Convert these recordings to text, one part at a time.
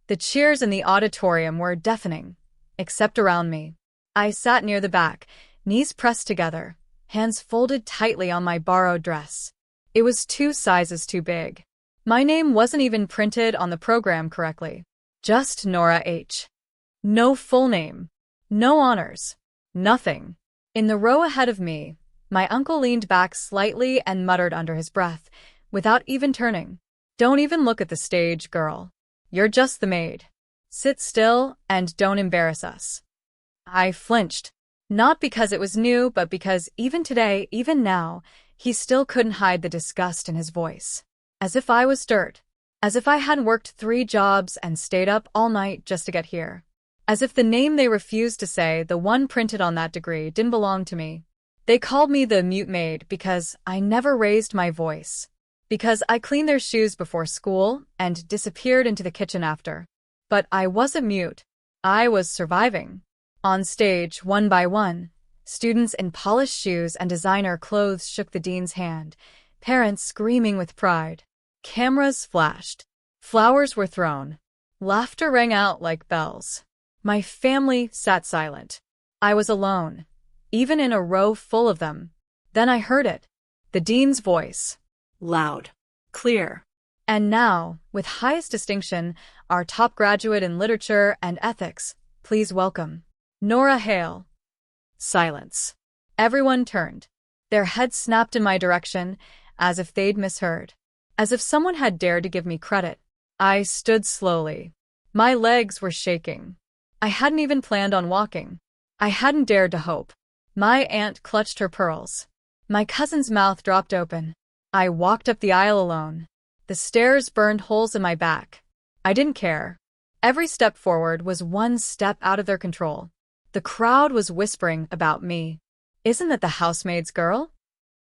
The cheers in the auditorium were deafening, except around me. I sat near the back, knees pressed together, hands folded tightly on my borrowed dress. It was 2 sizes too big. My name wasn't even printed on the program correctly. Just Nora H. No full name. No honors. Nothing. In the row ahead of me, my uncle leaned back slightly and muttered under his breath, without even turning. Don't even look at the stage, girl. You're just the maid. Sit still and don't embarrass us. I flinched. Not because it was new, but because even today, even now, he still couldn't hide the disgust in his voice. As if I was dirt. As if I hadn't worked 3 jobs and stayed up all night just to get here. As if the name they refused to say, the one printed on that degree, didn't belong to me. They called me the mute maid because I never raised my voice. Because I cleaned their shoes before school and disappeared into the kitchen after. But I wasn't mute. I was surviving. On stage, one by one, students in polished shoes and designer clothes shook the dean's hand, parents screaming with pride. Cameras flashed. Flowers were thrown. Laughter rang out like bells. My family sat silent. I was alone, even in a row full of them. Then I heard it. The dean's voice. Loud. Clear. And now, with highest distinction, our top graduate in literature and ethics, please welcome Nora Hale. Silence. Everyone turned. Their heads snapped in my direction, as if they'd misheard. As if someone had dared to give me credit. I stood slowly. My legs were shaking. I hadn't even planned on walking. I hadn't dared to hope. My aunt clutched her pearls. My cousin's mouth dropped open. I walked up the aisle alone. The stairs burned holes in my back. I didn't care. Every step forward was one step out of their control. The crowd was whispering about me. Isn't that the housemaid's girl?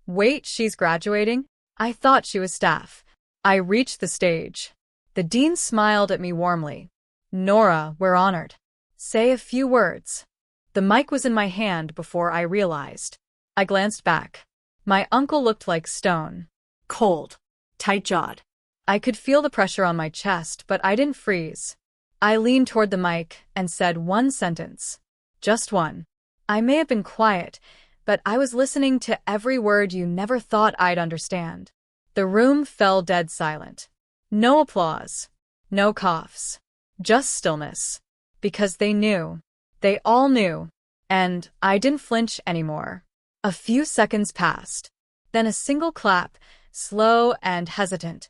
Wait, she's graduating? I thought she was staff. I reached the stage. The dean smiled at me warmly. Nora, we're honored. Say a few words. The mic was in my hand before I realized. I glanced back. My uncle looked like stone. Cold. Tight-jawed. I could feel the pressure on my chest, but I didn't freeze. I leaned toward the mic and said one sentence. Just one. I may have been quiet, but I was listening to every word you never thought I'd understand. The room fell dead silent. No applause. No coughs. Just stillness. Because they knew. They all knew. And I didn't flinch anymore. A few seconds passed. Then a single clap, slow and hesitant,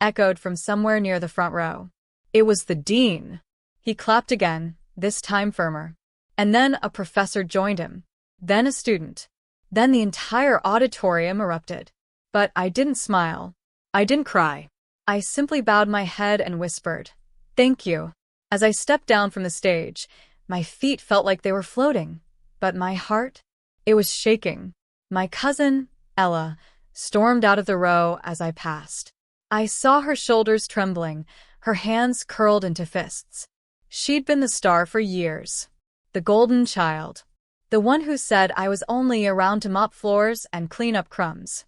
echoed from somewhere near the front row. It was the dean. He clapped again, this time firmer. And then a professor joined him. Then a student. Then the entire auditorium erupted. But I didn't smile. I didn't cry. I simply bowed my head and whispered, "Thank you." As I stepped down from the stage, my feet felt like they were floating. But my heart? It was shaking. My cousin, Ella, stormed out of the row as I passed. I saw her shoulders trembling, her hands curled into fists. She'd been the star for years. The golden child. The one who said I was only around to mop floors and clean up crumbs.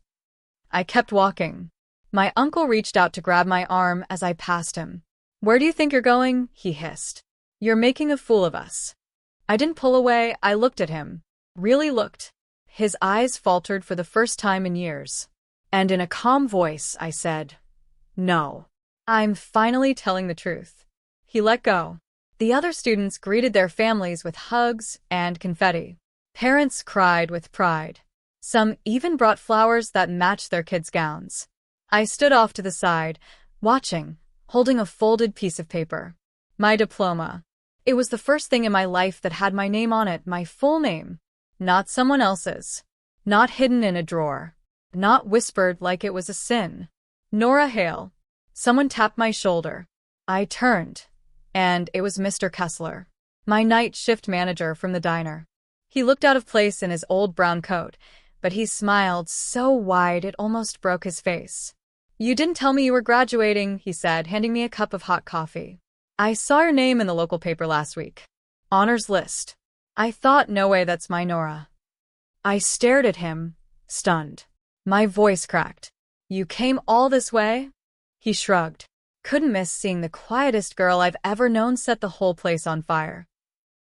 I kept walking. My uncle reached out to grab my arm as I passed him. "Where do you think you're going?" he hissed. "You're making a fool of us." I didn't pull away, I looked at him. Really looked. His eyes faltered for the first time in years. And in a calm voice, I said, "No. I'm finally telling the truth." He let go. The other students greeted their families with hugs and confetti. Parents cried with pride. Some even brought flowers that matched their kids' gowns. I stood off to the side, watching, holding a folded piece of paper. My diploma. It was the first thing in my life that had my name on it, my full name. Not someone else's. Not hidden in a drawer. Not whispered like it was a sin. Nora Hale. Someone tapped my shoulder. I turned, and it was Mr. Kessler, my night shift manager from the diner. He looked out of place in his old brown coat, but he smiled so wide it almost broke his face. "You didn't tell me you were graduating," he said, handing me a cup of hot coffee. "I saw your name in the local paper last week. Honors list." I thought, no way, that's my Nora. I stared at him, stunned. My voice cracked. "You came all this way?" He shrugged. Couldn't miss seeing the quietest girl I've ever known set the whole place on fire.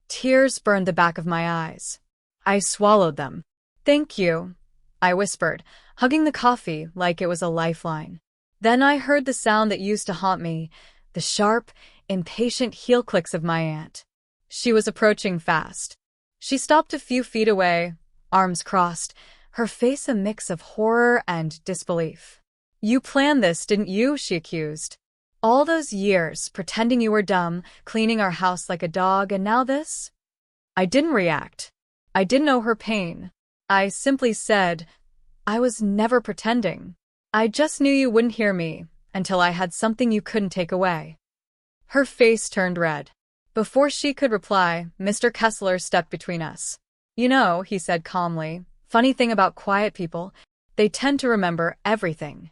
Tears burned the back of my eyes. I swallowed them. "Thank you," I whispered, hugging the coffee like it was a lifeline. Then I heard the sound that used to haunt me, the sharp, impatient heel clicks of my aunt. She was approaching fast. She stopped a few feet away, arms crossed, her face a mix of horror and disbelief. "You planned this, didn't you?" she accused. "All those years, pretending you were dumb, cleaning our house like a dog, and now this?" I didn't react. I didn't know her pain. I simply said, "I was never pretending. I just knew you wouldn't hear me until I had something you couldn't take away." Her face turned red. Before she could reply, Mr. Kessler stepped between us. "You know," he said calmly, "funny thing about quiet people, they tend to remember everything."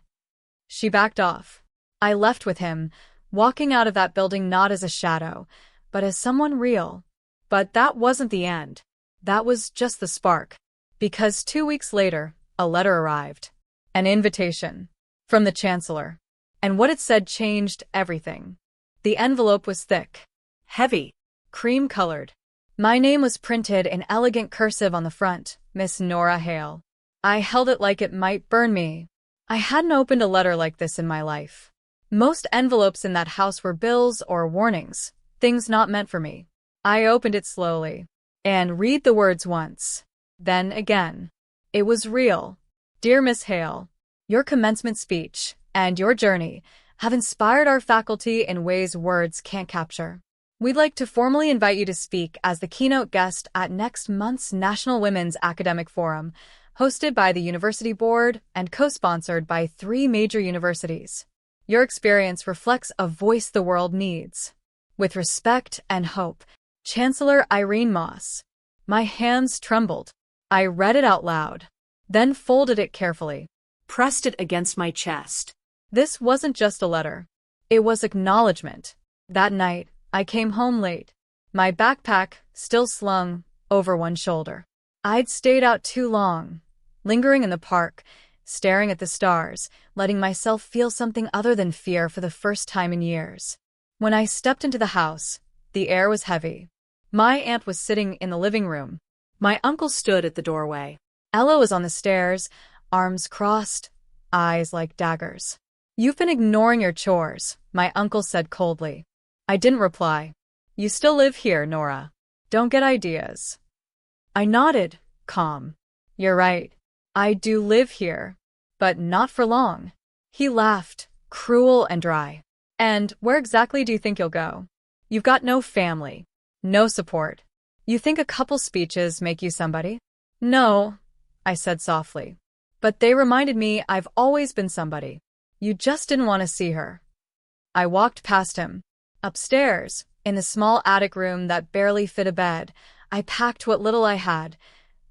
She backed off. I left with him, walking out of that building not as a shadow, but as someone real. But that wasn't the end. That was just the spark. Because 2 weeks later, a letter arrived. An invitation. From the Chancellor. And what it said changed everything. The envelope was thick. Heavy. Cream-colored. My name was printed in elegant cursive on the front, Miss Nora Hale. I held it like it might burn me. I hadn't opened a letter like this in my life. Most envelopes in that house were bills or warnings, things not meant for me. I opened it slowly. And read the words once. Then again. It was real. "Dear Miss Hale, your commencement speech and your journey have inspired our faculty in ways words can't capture. We'd like to formally invite you to speak as the keynote guest at next month's National Women's Academic Forum, hosted by the University Board and co-sponsored by 3 major universities. Your experience reflects a voice the world needs. With respect and hope, Chancellor Irene Moss." My hands trembled. I read it out loud, then folded it carefully, pressed it against my chest. This wasn't just a letter. It was acknowledgement. That night, I came home late, my backpack still slung over one shoulder. I'd stayed out too long, lingering in the park, staring at the stars, letting myself feel something other than fear for the first time in years. When I stepped into the house, the air was heavy. My aunt was sitting in the living room. My uncle stood at the doorway. Ella was on the stairs, arms crossed, eyes like daggers. "You've been ignoring your chores," my uncle said coldly. I didn't reply. "You still live here, Nora. Don't get ideas." I nodded, calm. "You're right. I do live here. But not for long." He laughed, cruel and dry. "And where exactly do you think you'll go? You've got no family, no support. You think a couple speeches make you somebody?" "No," I said softly. "But they reminded me I've always been somebody. You just didn't want to see her." I walked past him. Upstairs, in the small attic room that barely fit a bed, I packed what little I had.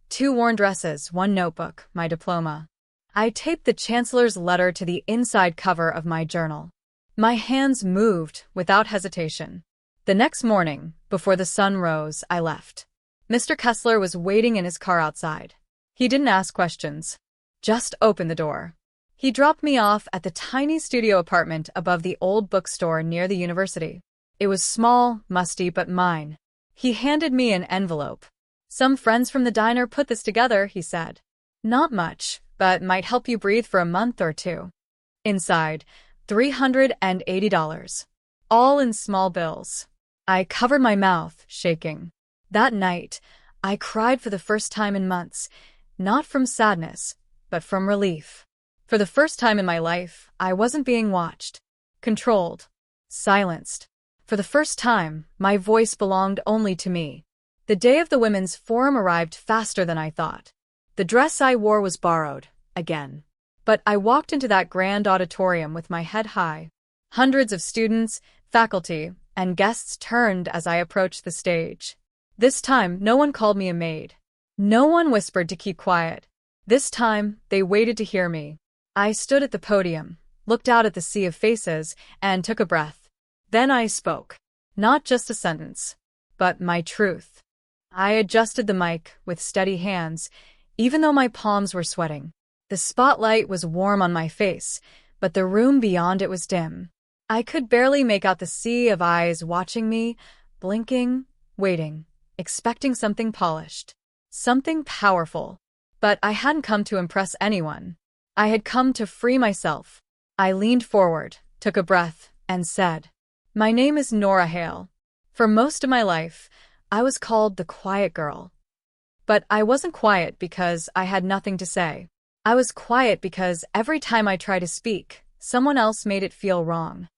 2 worn dresses, 1 notebook, my diploma. I taped the Chancellor's letter to the inside cover of my journal. My hands moved without hesitation. The next morning, before the sun rose, I left. Mr. Kessler was waiting in his car outside. He didn't ask questions, just opened the door. He dropped me off at the tiny studio apartment above the old bookstore near the university. It was small, musty, but mine. He handed me an envelope. "Some friends from the diner put this together," he said. "Not much, but might help you breathe for a month or 2. Inside, $380. All in small bills. I covered my mouth, shaking. That night, I cried for the first time in months, not from sadness, but from relief. For the first time in my life, I wasn't being watched, controlled, silenced. For the first time, my voice belonged only to me. The day of the Women's Forum arrived faster than I thought. The dress I wore was borrowed, again. But I walked into that grand auditorium with my head high. Hundreds of students, faculty, and guests turned as I approached the stage. This time, no one called me a maid. No one whispered to keep quiet. This time, they waited to hear me. I stood at the podium, looked out at the sea of faces, and took a breath. Then I spoke. Not just a sentence, but my truth. I adjusted the mic with steady hands, even though my palms were sweating. The spotlight was warm on my face, but the room beyond it was dim. I could barely make out the sea of eyes watching me, blinking, waiting, expecting something polished, something powerful. But I hadn't come to impress anyone. I had come to free myself. I leaned forward, took a breath, and said, "My name is Nora Hale. For most of my life, I was called the quiet girl. But I wasn't quiet because I had nothing to say. I was quiet because every time I tried to speak, someone else made it feel wrong."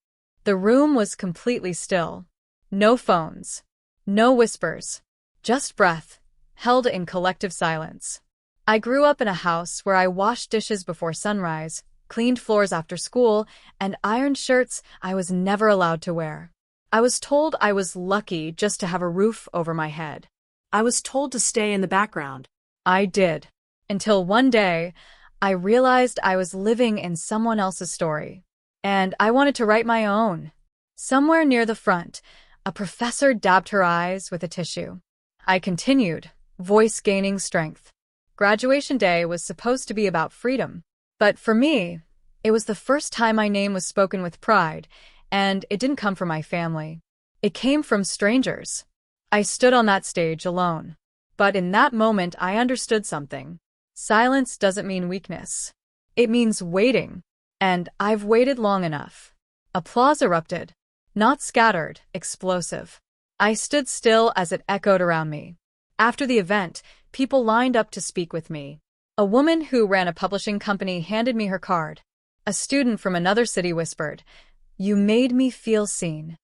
The room was completely still. No phones. No whispers. Just breath, held in collective silence. I grew up in a house where I washed dishes before sunrise, cleaned floors after school, and ironed shirts I was never allowed to wear. I was told I was lucky just to have a roof over my head. I was told to stay in the background. I did. Until one day, I realized I was living in someone else's story. And I wanted to write my own. Somewhere near the front, a professor dabbed her eyes with a tissue. I continued, voice gaining strength. Graduation day was supposed to be about freedom. But for me, it was the first time my name was spoken with pride, and it didn't come from my family. It came from strangers. I stood on that stage alone. But in that moment, I understood something. Silence doesn't mean weakness. It means waiting. And I've waited long enough. Applause erupted. Not scattered, explosive. I stood still as it echoed around me. After the event, people lined up to speak with me. A woman who ran a publishing company handed me her card. A student from another city whispered, "You made me feel seen."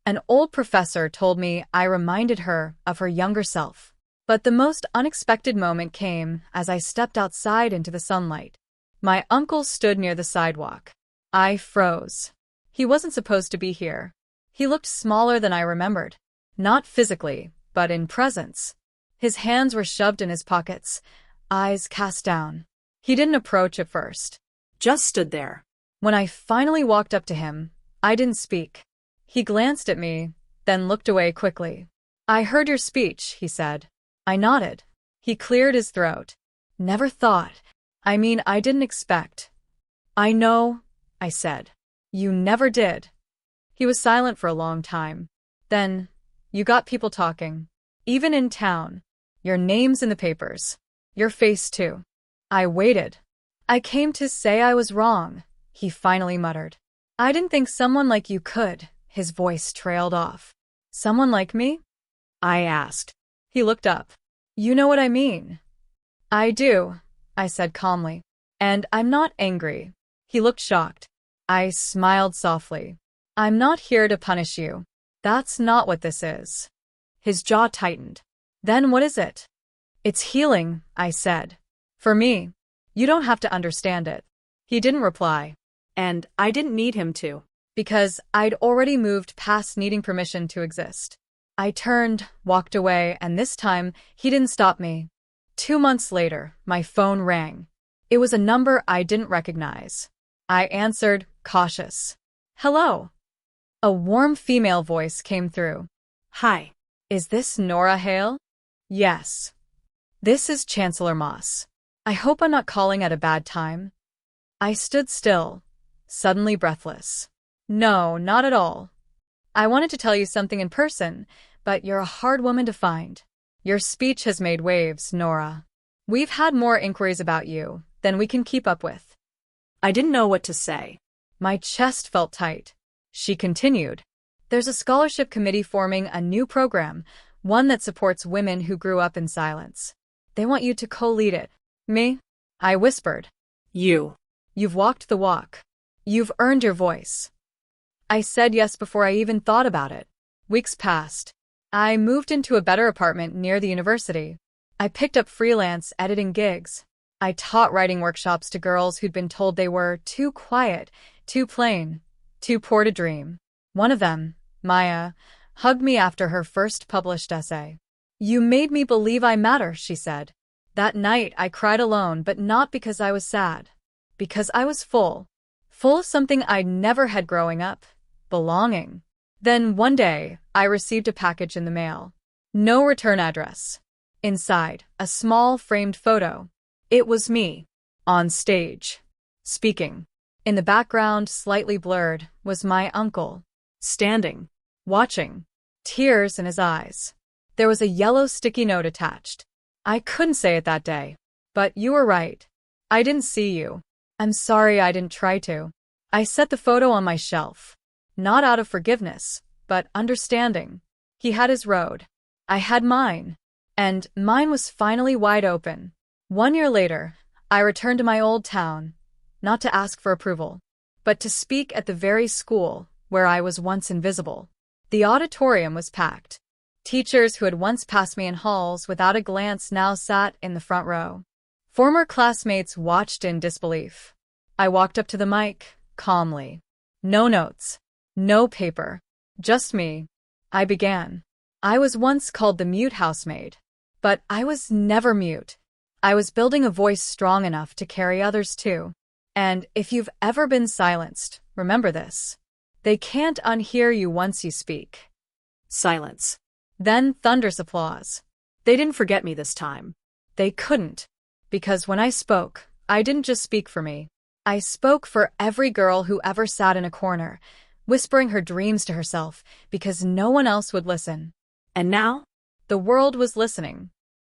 An old professor told me I reminded her of her younger self. But the most unexpected moment came as I stepped outside into the sunlight. My uncle stood near the sidewalk. I froze. He wasn't supposed to be here. He looked smaller than I remembered. Not physically, but in presence. His hands were shoved in his pockets, eyes cast down. He didn't approach at first. Just stood there. When I finally walked up to him, I didn't speak. He glanced at me, then looked away quickly. "I heard your speech," he said. I nodded. He cleared his throat. "Never thought. I didn't expect." "I know," I said. "You never did." He was silent for a long time. Then, "You got people talking. Even in town. Your name's in the papers. Your face too." I waited. "I came to say I was wrong," he finally muttered. "I didn't think someone like you could." His voice trailed off. "Someone like me?" I asked. He looked up. "You know what I mean." "I do," I said calmly. "And I'm not angry." He looked shocked. I smiled softly. "I'm not here to punish you. That's not what this is." His jaw tightened. "Then what is it?" "It's healing," I said. "For me. You don't have to understand it." He didn't reply. And I didn't need him to. Because I'd already moved past needing permission to exist. I turned, walked away, and this time, he didn't stop me. 2 months later, my phone rang. It was a number I didn't recognize. I answered, cautious. "Hello." A warm female voice came through. "Hi. "Is this Nora Hale?" "Yes." "This is Chancellor Moss. I hope I'm not calling at a bad time." I stood still, suddenly breathless. "No, not at all. I wanted to tell you something in person, but you're a hard woman to find. Your speech has made waves, Nora. We've had more inquiries about you than we can keep up with." I didn't know what to say. My chest felt tight. She continued. "There's a scholarship committee forming a new program, one that supports women who grew up in silence. They want you to co-lead it." "Me?" I whispered. "You. You've walked the walk. You've earned your voice." I said yes before I even thought about it. Weeks passed. I moved into a better apartment near the university. I picked up freelance editing gigs. I taught writing workshops to girls who'd been told they were too quiet, too plain, too poor to dream. One of them, Maya, hugged me after her first published essay. "You made me believe I matter," she said. That night I cried alone, but not because I was sad. Because I was full. Full of something I'd never had growing up. Belonging. Then one day, I received a package in the mail. No return address. Inside, a small framed photo. It was me. On stage. Speaking. In the background, slightly blurred, was my uncle, Standing. watching, tears in his eyes. There was a yellow sticky note attached. I couldn't say it that day. But you were right. I didn't see you. I'm sorry I didn't try to. I set the photo on my shelf. Not out of forgiveness, but understanding. He had his road. I had mine. And mine was finally wide open. 1 year later, I returned to my old town, not to ask for approval, but to speak at the very school where I was once invisible. The auditorium was packed. Teachers who had once passed me in halls without a glance now sat in the front row. Former classmates watched in disbelief. I walked up to the mic, calmly. No notes. No paper. Just me. I began. I was once called the mute housemaid. But I was never mute. I was building a voice strong enough to carry others too. And if you've ever been silenced, remember this. They can't unhear you once you speak. Silence. Then thunderous applause. They didn't forget me this time. They couldn't. Because when I spoke, I didn't just speak for me. I spoke for every girl who ever sat in a corner, whispering her dreams to herself because no one else would listen. And now? The world was listening.